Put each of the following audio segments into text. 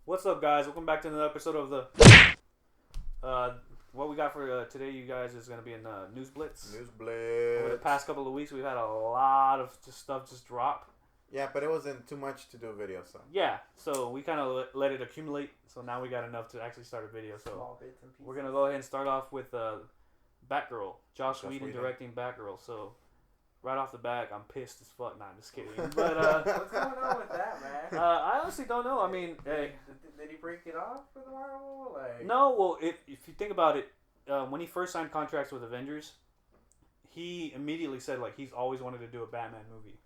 What's up, guys? Welcome back to another episode of the. What we got for today, you guys, is going to be in News Blitz. News Over the Blitz. past couple of weeks, we've had a lot of stuff just drop. Yeah, but it wasn't too much to do a video, so. Yeah, so we kind of let it accumulate. So now we got enough to actually start a video. So Small bits and pieces. we're going to go ahead and start off with Batgirl. Josh Whedon Whedon. directing Batgirl. So right off the bat, I'm pissed as fuck. Nah, I'm just kidding. But What's going on with that, man? I honestly don't know. I mean, hey. Did he break it off with Marvel? Like, No, well, if you think about it, when he first signed contracts with Avengers, he immediately said like he's always wanted to do a Batman movie.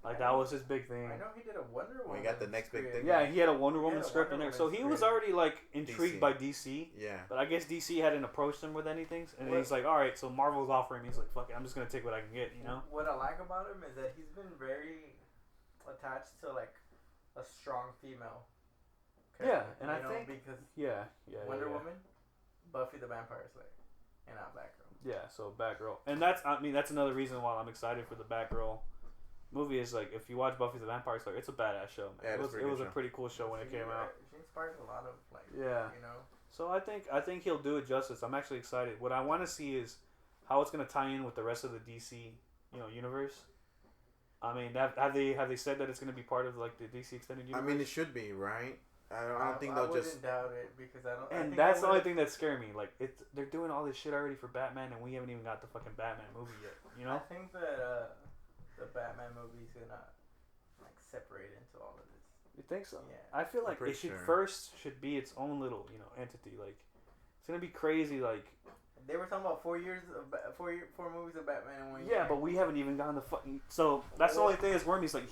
Like that was his big thing. I know he did a Wonder Woman. We got the next big thing. Yeah, he had a Wonder He Woman had a script in Wonder there, so Woman he was script. already like intrigued DC. by DC. Yeah. But I guess DC hadn't approached him with anything, and What- he's like, all right, so Marvel's offering me. He's like, fuck it, I'm just gonna take what I can get, you know? What I like about him is that he's been very attached to like a strong female. Yeah, and you I know, think because yeah, Wonder yeah. Woman, Buffy the Vampire Slayer, and now Batgirl. Yeah, so Batgirl, and that's another reason why I'm excited for the Batgirl movie. Is like if you watch Buffy the Vampire Slayer, it's a badass show, man. Yeah, it was a pretty cool show when it She, came out. She inspires a lot of like, Yeah. you know. So I think he'll do it justice. I'm actually excited. What I want to see is how it's gonna tie in with the rest of the DC, universe. I mean, have they said that it's gonna be part of like the DC extended universe? I mean, it should be, right? I don't think they'll just. I wouldn't doubt it because I don't. I And think that's they the only would've- thing that's scaring me. Like they're doing all this shit already for Batman, and we haven't even got the fucking Batman movie yet. You I know? think that the Batman movie's gonna like separate into all of this. You think so? Yeah. I feel like pretty it should sure. should be its own little entity. Like it's gonna be crazy. Like They were talking about 4 years of four movies of Batman in 1 year. yeah, but we haven't even gotten the fucking. So that's the only thing that's worrying me. Is like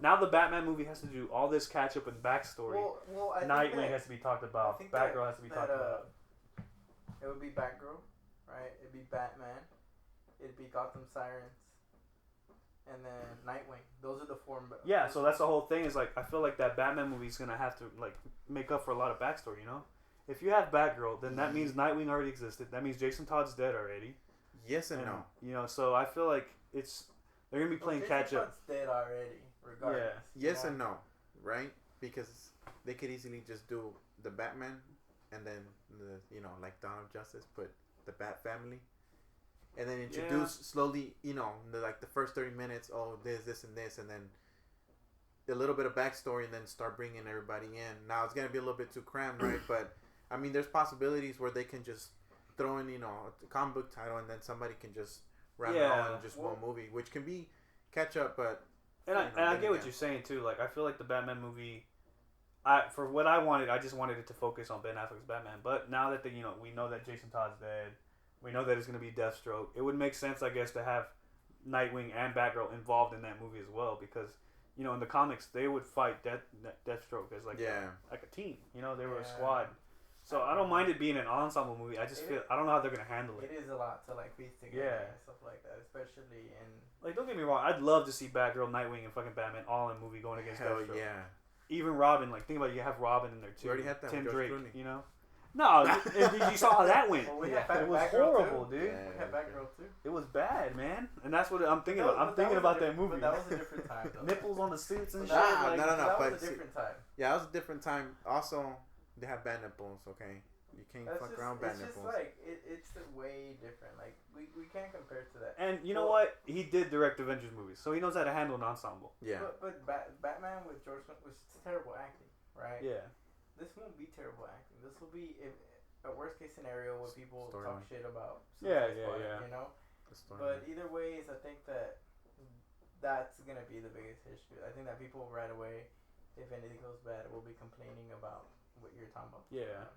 now the Batman movie has to do all this catch up and backstory. Well, I think Nightwing that, has to be talked about. I think Batgirl has to be talked about. It would be Batgirl, right? It'd be Batman. It'd be Gotham Sirens, and then Nightwing. Those are the four. Yeah, so that's the whole thing. Is like I feel like that Batman movie is gonna have to like make up for a lot of backstory. If you have Batgirl, then that means Nightwing already existed. That means Jason Todd's dead already. Yes and no. So I feel like they're gonna be playing catch up. Jason Todd's dead already, regardless. Yes and no, right? Because they could easily just do the Batman, and then like Dawn of Justice, put the Bat family, and then introduce slowly, the first 30 minutes. Oh, this, and this, and then a little bit of backstory, and then start bringing everybody in. Now it's gonna be a little bit too crammed, right? But I mean, there's possibilities where they can just throw in, a comic book title, and then somebody can just wrap it all in just one movie, which can be catch up. But I get what you're saying too. Like I feel like the Batman movie, for what I wanted, I just wanted it to focus on Ben Affleck's Batman. But now that we know that Jason Todd's dead, we know that it's gonna be Deathstroke. It would make sense, I guess, to have Nightwing and Batgirl involved in that movie as well, because in the comics they would fight Deathstroke as like a team. They were a squad. So I don't mind it being an ensemble movie. I just feel I don't know how they're gonna handle it. It is a lot to like piece together and stuff like that, especially in. Like, don't get me wrong, I'd love to see Batgirl, Nightwing, and fucking Batman all in a movie going against hell Deathstroke. yeah. Even Robin, like think about it, you have Robin in there too. We already had that Tim with George Drake, Clooney. No, you saw how that went. Well, we It had was Batgirl horrible, too. dude. We had Batgirl too. It was bad, man. And that's what I'm thinking But about. I'm thinking was about a that different- movie. But that was a different time, though. Nipples on the suits and But shit. that- like, no. That but was a different time. Yeah, it was a different time. Also, they have bad nipples. Okay, you can't fuck around bad It's nipples. just like it's way different. Like we can't compare to that. And you know what? He did direct Avengers movies, so he knows how to handle an ensemble. Yeah. But Batman with George Clooney was terrible acting, right? Yeah. This won't be terrible acting. This will be a worst case scenario where people Storyline. talk shit about. Yeah. You know. But either ways, I think that's gonna be the biggest issue. I think that people right away, if anything goes bad, will be complaining about what you're talking about. Yeah.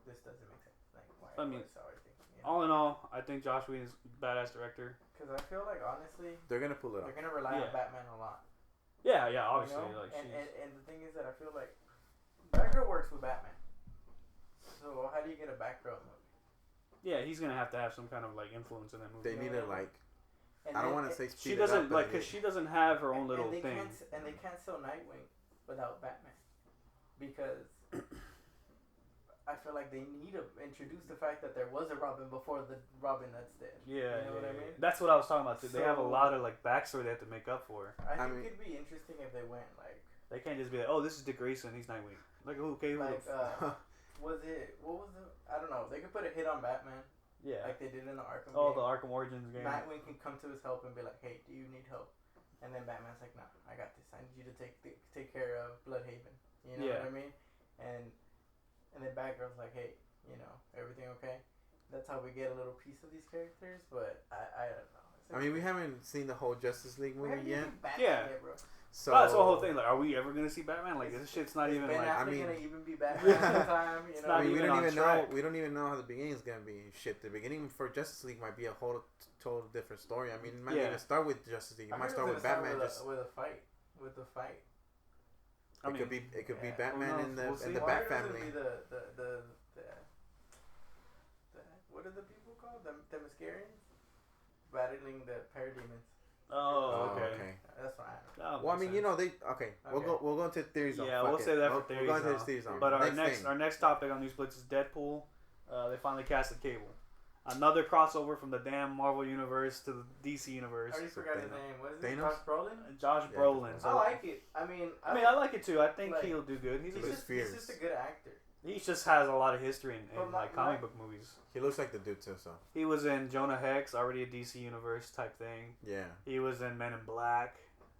This doesn't make sense. Like why? I mean, why so everything, all in all, I think Josh Whedon's a badass director. because I feel like honestly, they're gonna pull it off. they're gonna rely on Batman a lot. Yeah, obviously. Like, and the thing is that I feel like Batgirl works with Batman. So how do you get a Batgirl movie? yeah, he's gonna have to have some kind of like influence in that movie. They need to like. And I don't then- want to say She speed it doesn't up, like but because she doesn't have her own little they thing. Can't sell Nightwing without Batman, because I feel like they need to introduce the fact that there was a Robin before the Robin that's dead. Yeah, you know what I mean. That's what I was talking about too. So, they have a lot of like backstory they have to make up for. I think it'd be interesting if they went like. They can't just be like, oh, this is Dick Grayson, he's Nightwing. Like, okay, like, what was the? I don't know. They could put a hit on Batman. Yeah. Like they did in the Arkham. Oh, game. the Arkham Origins game. Nightwing can come to his help and be like, hey, do you need help? And then Batman's like, nah, I got this. I need you to take care of Bloodhaven. You know what I mean? And then Batgirl's like, hey, you know, everything okay? That's how we get a little piece of these characters, but I don't know. I mean, we haven't seen the whole Justice League movie yet. Yeah. Yet, bro. So that's the whole thing. Like, are we ever gonna see Batman? Like, this shit's not even Ben like. Affleck gonna even be Batman at the time. You know, I mean, we don't even track. know. We don't even know how the beginning is gonna be. Shit, the beginning for Justice League might be a whole total different story. I mean, it might even start with Justice League. It might start with Batman. With a fight. It could be Batman in the Bat family. The what are the people called? The Mascarians battling the parademons. Oh, okay. That's fine. Well, I mean, you know, we'll go into theory zone. Yeah, we'll say that for theory zone. We'll go into theory zone. But our next topic on News Blitz is Deadpool. They finally casted Cable. Another crossover from the damn Marvel universe to the DC universe. I already forgot his name. What is it? Thanos? Josh Brolin? Josh Brolin. So, I like it. I mean, I like it too. I think he'll do good. He's just a good actor. He just has a lot of history in like comic book movies. He looks like the dude too. So he was in Jonah Hex, already a DC universe type thing. Yeah. He was in Men in Black.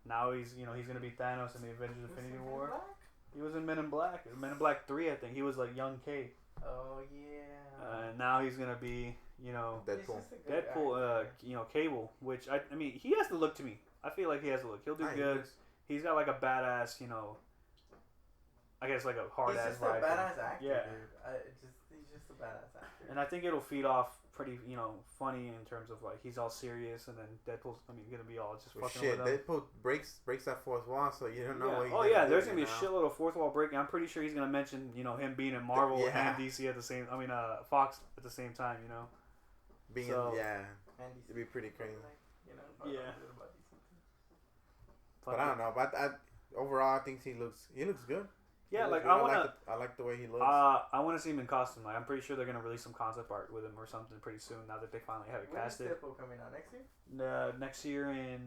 Now he's gonna be Thanos in the Avengers Infinity War. He was in Men in Black. Men in Black 3, I think. He was like young K. Oh yeah. And now he's gonna be, Deadpool. Cable. Which I mean, he has the look to me. I feel like he has the look. He'll do good. He's got like a badass, I guess like a hard ass vibe. He's just a badass actor. Yeah. Dude. He's just a badass actor. And I think it'll feed off pretty, funny in terms of like he's all serious, and then Deadpool's gonna be all just fucking with him. Deadpool breaks that fourth wall, so you don't know what he's gonna do. There's gonna be a shitload of fourth wall breaking. I'm pretty sure he's gonna mention, him being in Marvel and DC at the same. Fox at the same time. Being it'd be pretty crazy. But I don't know. But overall, I think he looks good. Yeah, I like the way he looks. I want to see him in costume. Like, I'm pretty sure they're gonna release some concept art with him or something pretty soon. Now that they finally have it casted. When is Deadpool coming out next year? Next year I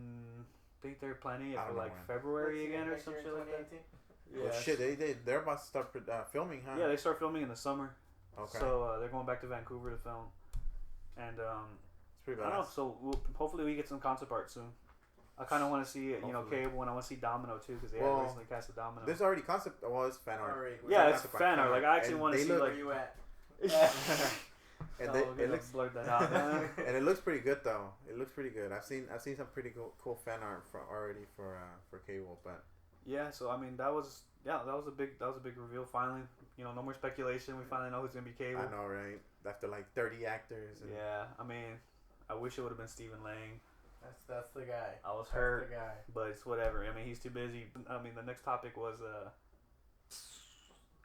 think they're planning it for like February again or some shit like that. Yeah. Well, shit, they're about to start filming, huh? Yeah, they start filming in the summer. Okay. So they're going back to Vancouver to film, and it's pretty bad. I don't know. So hopefully we get some concept art soon. I kind of want to see, Cable, and I want to see Domino too, because they have recently casted Domino. There's already concept. Well, it's fan art. It's fan art. Like I actually want to see. Where you at? And it looks blurred that out. And it looks pretty good though. It looks pretty good. I've seen some pretty cool fan art already for Cable, but yeah. So I mean that was a big reveal finally. No more speculation. We finally know who's gonna be Cable. I know, right? After like 30 actors. Yeah, I mean, I wish it would have been Stephen Lang. That's the guy. I was hurt, but it's whatever. I mean, he's too busy. I mean, the next topic was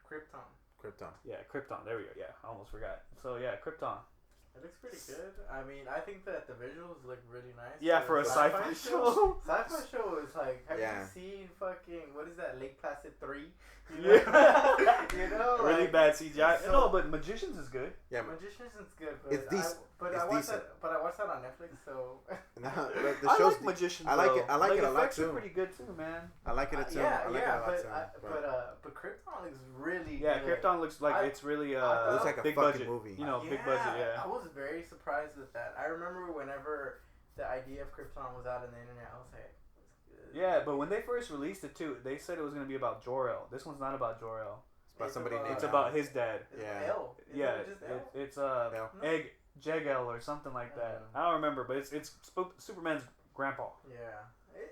Krypton. Yeah, Krypton. There we go. Yeah, I almost forgot. So yeah, Krypton. It looks pretty good. I mean, I think that the visuals look really nice. Yeah, for a sci-fi show. Sci-fi show is like, have you seen fucking, what is that, Lake Placid 3? Really bad CGI. So, no, but Magicians is good. Yeah, Magicians is good, but it's decent. I watched that on Netflix, so. I like Magicians. I like it. I like it a lot too. Are pretty good too, man. I like it too. But Krypton looks really. Yeah, good. Krypton looks like it's really it looks like a big fucking budget movie. Big budget. Yeah. I was very surprised with that. I remember whenever the idea of Krypton was out on the internet, I was like. Yeah, but when they first released it too, they said it was going to be about Jor-El. This one's not about Jor-El. It's about somebody named. It's about his dad. It's Jeg-El or something like that. I don't remember, but it's Superman's grandpa. Yeah,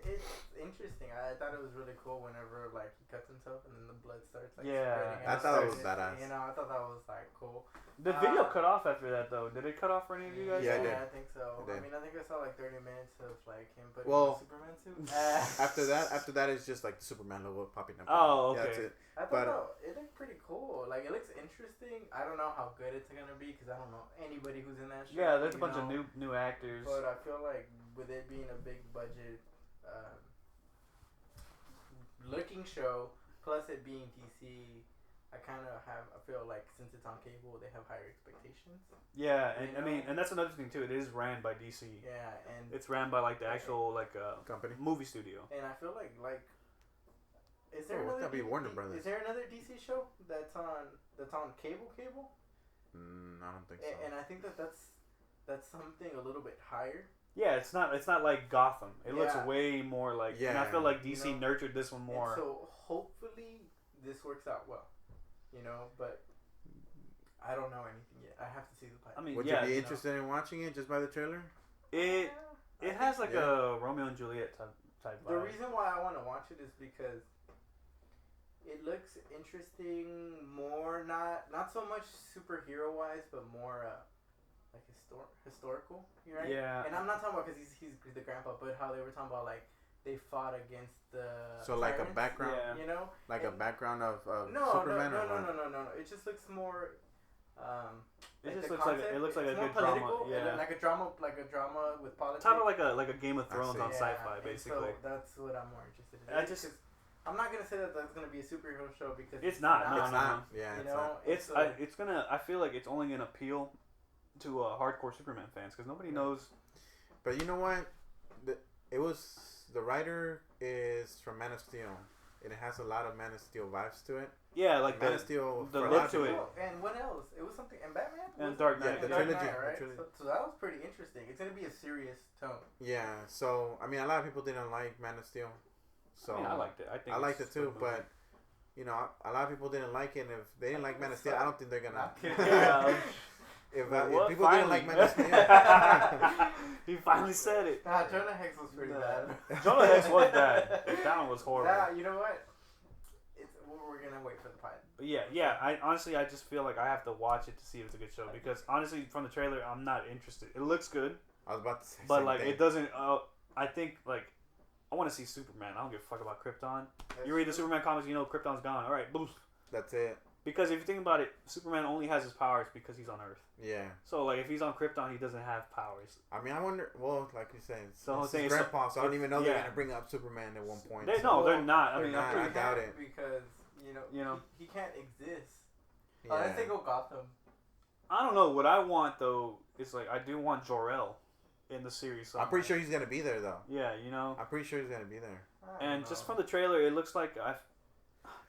it's interesting. I thought it was really cool whenever like he cuts himself and then the blood starts like spreading. I thought it was badass. I thought that was like cool. The video cut off after that though. Did it cut off for any of you guys? Yeah, I think so. I mean, I think I saw like 30 minutes of like him putting on the Superman suit. After that, it's just like the Superman logo popping up. Oh, okay. Yeah, that's it. I thought it looked pretty cool. Like it looks interesting. I don't know how good it's gonna be because I don't know anybody who's in that show. Yeah, there's a bunch of new actors. But I feel like with it being a big budget looking show, plus it being DC, I feel like since it's on cable, they have higher expectations. Yeah, and You I mean, know? and that's another thing too. It is ran by DC. Yeah, and It's ran by like the actual Company. movie studio. I feel like is there Oh, another that'd be Warner Brothers. Is there another DC show that's on cable? I don't think so. And I think that's something a little bit higher. Yeah, it's not like Gotham. It looks Yeah. way more like. Yeah. And I feel like DC You know, nurtured this one more. And so hopefully this works out well, but I don't know anything yet. I have to see the pilot. I mean, Would yeah, you be interested in watching it just by the trailer? It Yeah, has like a Romeo and Juliet type vibe. The reason why I want to watch it is because it looks interesting. More not so much superhero wise, but more like historical. Right? Yeah. And I'm not talking about because he's the grandpa, but how they were talking about like they fought against the Like a tyrants, background, Yeah. you know, like a background of no, Superman. no. It just looks more. It Like just the looks concept, like a it's more good drama. political, Yeah. like a drama with politics. Type of like a Game of Thrones see. on Yeah, sci-fi, and basically. So that's what I'm more interested in. I just- I'm not gonna say that that's gonna be a superhero show because It's not, no, It's no. not. Yeah, You it's know, not. It's so- it's gonna. I feel like it's only gonna appeal to hardcore Superman fans because nobody knows. But you know what? The writer is from Man of Steel, and it has a lot of Man of Steel vibes to it. Yeah, like Man the of Steel. the for a look lot of to it. people- And what else? It was something. And Batman. And Was Dark it? Knight. Yeah, the Dark trilogy, Knight, the right? trilogy. So that was pretty interesting. It's gonna be a serious tone. Yeah. So I mean, a lot of people didn't like Man of Steel. So I liked it. I liked it's it too, a good but movie. you know, a lot of people didn't like it. And if they didn't like Man of Steel, I don't think they're gonna. Not kidding. Yeah. If What? people didn't like Man of Steel, He finally said it. Nah, Jonah Hex was pretty bad. Jonah Hex was bad. That one was horrible. Nah, you know what? We're gonna wait for the pilot. But yeah. I honestly, I just feel like I have to watch it to see if it's a good show because honestly, from the trailer, I'm not interested. It looks good, I was about to say. but same like thing. it doesn't. I think like I want to see Superman. I don't give a fuck about Krypton. You read the Superman comics, you know Krypton's gone. All right, boost. That's it. Because if you think about it, Superman only has his powers because he's on Earth. Yeah. So like if he's on Krypton, he doesn't have powers. I mean, I wonder. Well, like you said, So I'm it's saying his grandpa, so I don't even know they're yeah. gonna bring up Superman at one point. They, so. no, they're not. I They're mean, not. I'm pretty, I doubt it. Because You know. he can't exist Yeah. unless they go Gotham. I don't know. What I want though is like I do want Jor-El in the series. I'm pretty sure he's gonna be there though. Yeah, you know. I'm pretty sure he's gonna be there. I don't And know. just from the trailer, it looks like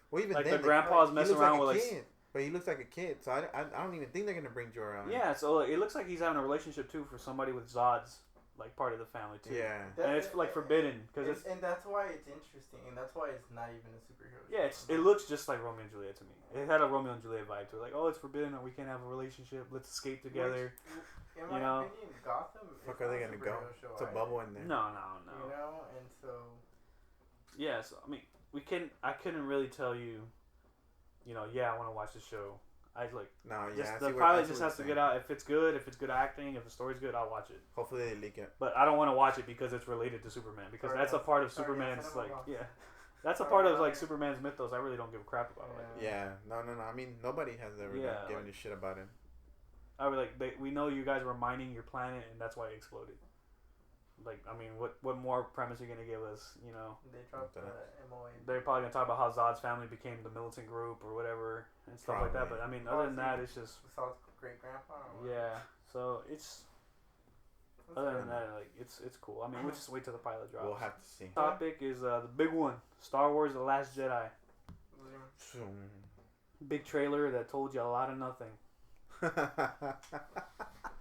Well, even like then, the grandpa's he messing looks around like with a like kid, but he looks like a kid. So I don't even think they're gonna bring Jor-El. in. yeah. So it looks like he's having a relationship too for somebody with Zod's like part of the family too. Yeah. And it's like forbidden because it's and that's why it's interesting, and that's why it's not even a superhero. yeah. It looks just like Romeo and Juliet to me. It had a Romeo and Juliet vibe to it. Like oh, it's forbidden or we can't have a relationship. Let's escape together. In you my know? opinion, Gotham. Fuck, is are they not a gonna go? superhero show It's a either, bubble in there. No. You know, and so Yeah. So I mean, I couldn't really tell you. You know, yeah, I want to watch the show. I like No, just yeah. the pilot just has to get out. If it's good, if it's good acting, if the story's good, I'll watch it. Hopefully they leak it. But I don't want to watch it because it's related to Superman. Because Sorry, that's a part of sorry, Superman's yes, like I yeah, that's a Sorry, part of sorry. like Superman's mythos. I really don't give a crap about. Like, Yeah. No. I mean, nobody has ever Yeah, given like- a shit about it. I was like, we know you guys were mining your planet, and that's why it exploded. Like, I mean, what more premise are you gonna give us? You know, they dropped the That- MOA. they're probably gonna talk about how Zod's family became the militant group or whatever and stuff like that. Probably. But I mean, other than that, it's just Saul's great grandpa. yeah. So it's other than that, like it's cool. I mean, we'll just wait till the pilot drops. We'll have to see. Topic is the big one: Star Wars: The Last Jedi. Big trailer that told you a lot of nothing.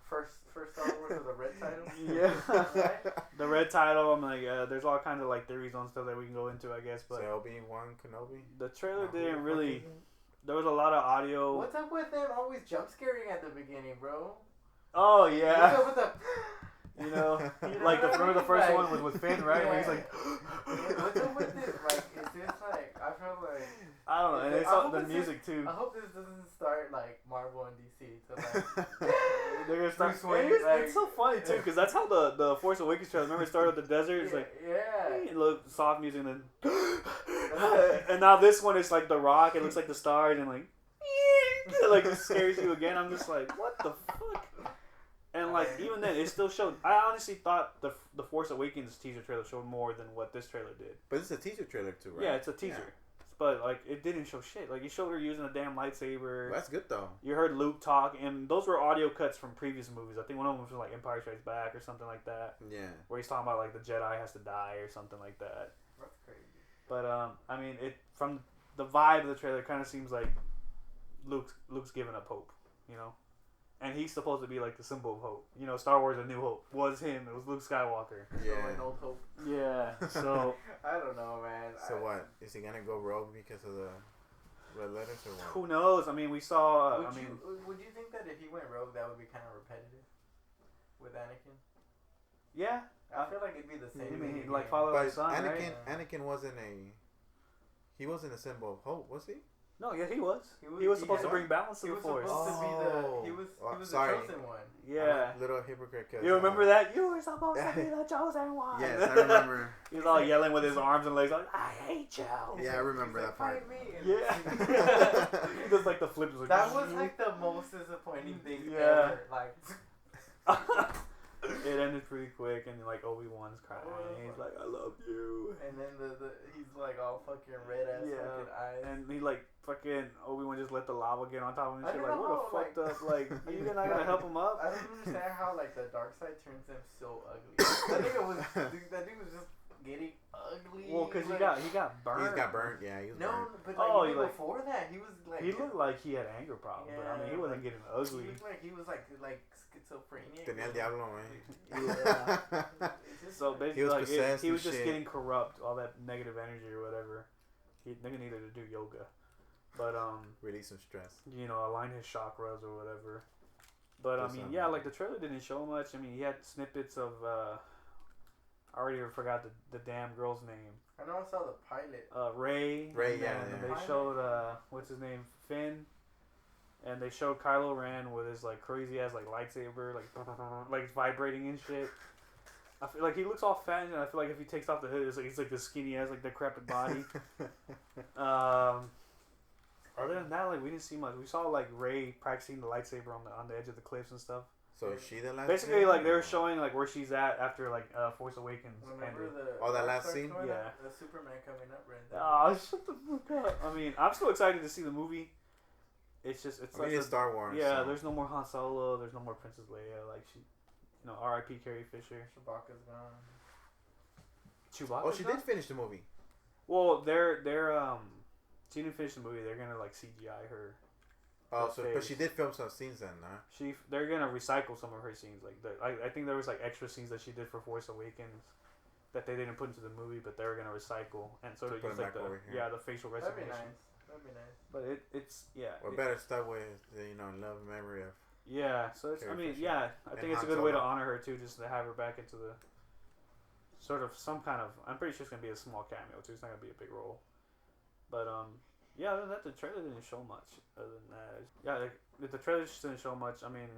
First Star Wars with a red title. Yeah. Right? The red title. I'm like, there's all kinds of like theories on stuff that we can go into, I guess. But So Obi-Wan Kenobi. the trailer Who the didn't fuck really. is it? There was a lot of audio. What's up with them always jump scaring at the beginning, bro? Oh What's yeah. up with the? You know, You know like what I remember the mean? first Like- one was with Finn, right? Where he's like, What's up with this? Like, it's just like I feel like I don't know, and it's I all hope the it's music too. I hope this doesn't start like Marvel and DC. So like, They're gonna start Bruce Wayne, It's, like- it's so funny too, because that's how the Force Awakens trailer. Remember, it started with the desert. It's like yeah. look soft music, and then and now this one is like the Rock. It looks like the stars, and like like it scares you again. I'm just like, what the fuck? And like even then, it still showed. I honestly thought the Force Awakens teaser trailer showed more than what this trailer did. But it's a teaser trailer too, right? Yeah, it's a teaser. but like it didn't show shit. Like, you showed her using a damn lightsaber. Well, that's good though. You heard Luke talk, and those were audio cuts from previous movies. I think one of them was from like Empire Strikes Back or something like that. Yeah. Where he's talking about like the Jedi has to die or something like that. That's crazy. But I mean, it from the vibe of the trailer, kind of seems like Luke's giving up hope, you know. And he's supposed to be like the symbol of hope. You know, Star Wars: A New Hope was him. It was Luke Skywalker. Yeah. So, like, old hope. Yeah. So I don't know, man. So what? Is he gonna go rogue because of the red letters or what? who knows? I mean, we saw. Would you think that if he went rogue, that would be kind of repetitive with Anakin? Yeah. I feel like it'd be the same. You mean thing like again. follow But his son, Anakin, right? Anakin wasn't a symbol of hope, was he? No, yeah, he was. He He was he supposed to had- bring balance to He the was Force. supposed to be the. He was sorry. the chosen one. Yeah. I'm a little hypocrite. 'Cause, You remember that? You were supposed to be the chosen one. Yes, I remember. He was all yelling with his arms and legs like, I hate you. Yeah, I remember that part. Fight me. And Yeah. He does like the flips. Like, that was like the most disappointing thing Yeah. ever. Like. It ended pretty quick, and like Obi-Wan's crying. He's like, I love you. And then he's like all fucking red ass fucking eyes. And he like fucking Obi-Wan just let the lava get on top of him and I shit. don't Like, what a know, fucked up, like, are you not gonna help him up? I don't understand how like the dark side turns them so ugly. I think it was that dude was just getting ugly. Well, cause like, he got burned. He got burnt. Yeah, he was no, burnt. but like, Oh, even he, like- before that, he was like He looked like he had anger problems, but I mean, he Yeah, wasn't like, getting He ugly. looked like he was like schizophrenia. Tenía el diablo, eh. Yeah. So basically, He was like, possessed he was and just shit. getting corrupt, all that negative energy or whatever. They needed to do yoga, but Release some stress. you know, align his chakras or whatever. But I Do mean, something. yeah, like the trailer didn't show much. I mean, he had snippets of. I already forgot the damn girl's name. I know I saw the pilot. Ray. Ray, and yeah, then yeah. They showed what's his name, Finn, and they showed Kylo Ren with his like crazy ass like lightsaber, like vibrating and shit. I feel like he looks all fat, and I feel like if he takes off the hood, it's like he's like this skinny ass like decrepit body. Other than that, like we didn't see much. We saw like Ray practicing the lightsaber on the edge of the cliffs and stuff. So is she the last? Basically, like they were showing like where she's at after like Force Awakens. Remember ended. that last Dark scene? Side? Yeah. The Superman coming up right there. Oh, shut the fuck up! I mean, I'm still excited to see the movie. It's just it's I mean, like it's Star Wars. yeah. so. There's no more Han Solo. There's no more Princess Leia. Like she, you know, R.I.P. Carrie Fisher. Chewbacca's gone. Chewbacca. Oh, she did finish the movie. Well, they're she didn't finish the movie. They're gonna like CGI her. Oh, Her so but face. she did film some scenes then, huh? They're gonna recycle some of her scenes. Like I think there was like extra scenes that she did for Force Awakens that they didn't put into the movie, but they were gonna recycle and sort To of put use them like back the over here. the facial That'd be recognition. nice. That'd be nice. But it's yeah. Or better stuff with the love and memory of. Yeah, so it's, I Carrie mean, Fisher. yeah, I think And it's a Han good way to Solo. honor her too, just to have her back into the sort of some kind of. I'm pretty sure it's gonna be a small cameo too. It's not gonna be a big role, but yeah. Other than that, the trailer didn't show much. Other than that, yeah, the trailer just didn't show much. I mean,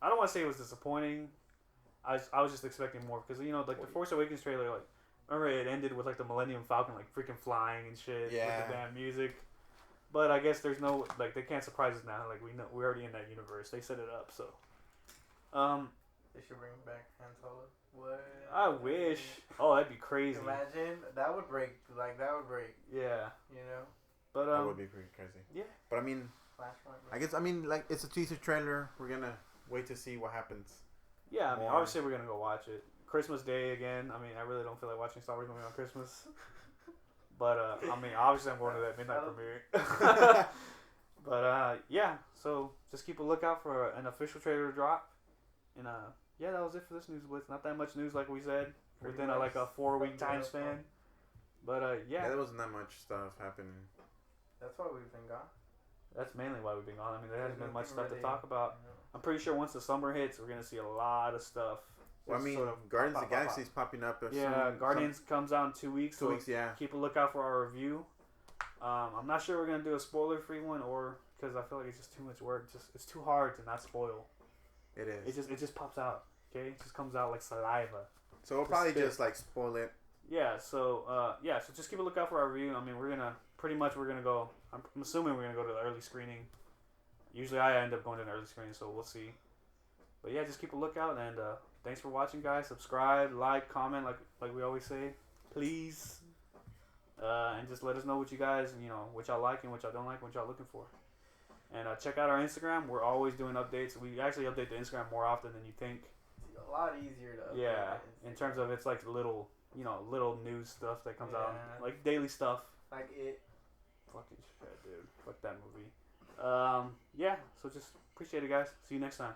I don't want to say it was disappointing. I was just expecting more because you know, like the Force Awakens trailer, like remember it ended with like the Millennium Falcon like freaking flying and shit Yeah. with the damn music. But I guess there's no like they can't surprise us now. Like we're already in that universe. They set it up so. They should bring back Han Solo. What? I wish. Oh, that'd be crazy. Imagine that would break. Like that would break. Yeah, You know. but That would be pretty crazy. yeah. But I mean, Flashpoint. I guess like it's a teaser trailer. We're gonna wait to see what happens. Yeah, I mean, More. obviously we're gonna go watch it. Christmas Day again. I mean, I really don't feel like watching Star Wars movie on Christmas. But I mean, obviously I'm going to that midnight premiere. But yeah. So just keep a lookout for an official trailer to drop. And yeah, that was it for this news blitz. Not that much news, like we said, Pretty within like a much 4-week something time else, span. But Yeah, yeah, there wasn't that much stuff happening. That's why we've been gone. that's mainly why we've been gone. I mean, there hasn't There's been much nothing stuff to really, talk about. you know. I'm pretty sure once the summer hits, we're gonna see a lot of stuff. Well, I Just mean, sort of Guardians pop, of the pop, Galaxy is popping up. Yeah, Guardians comes out in 2 weeks. 2 so weeks, yeah. Keep a lookout for our review. I'm not sure we're gonna do a spoiler-free one, or because I feel like it's just too much work. It's too hard to not spoil. It is. It just pops out. Okay, it just comes out like saliva. So we'll Just probably spit. just like spoil it. Yeah. So so just keep a lookout for our review. I mean, we're gonna go. I'm assuming we're gonna go to the early screening. Usually, I end up going to an early screening, so we'll see. But yeah, just keep a lookout, and thanks for watching, guys. Subscribe, like, comment, like we always say, please. And just let us know what you guys, what y'all like and what y'all don't like, what y'all looking for. And check out our Instagram. We're always doing updates. We actually update the Instagram more often than you think. It's a lot easier to update. Yeah, in terms of it's like little news stuff that comes out, like daily stuff. Like it. Fucking shit, dude. Fuck that movie. Yeah, so just appreciate it, guys. See you next time.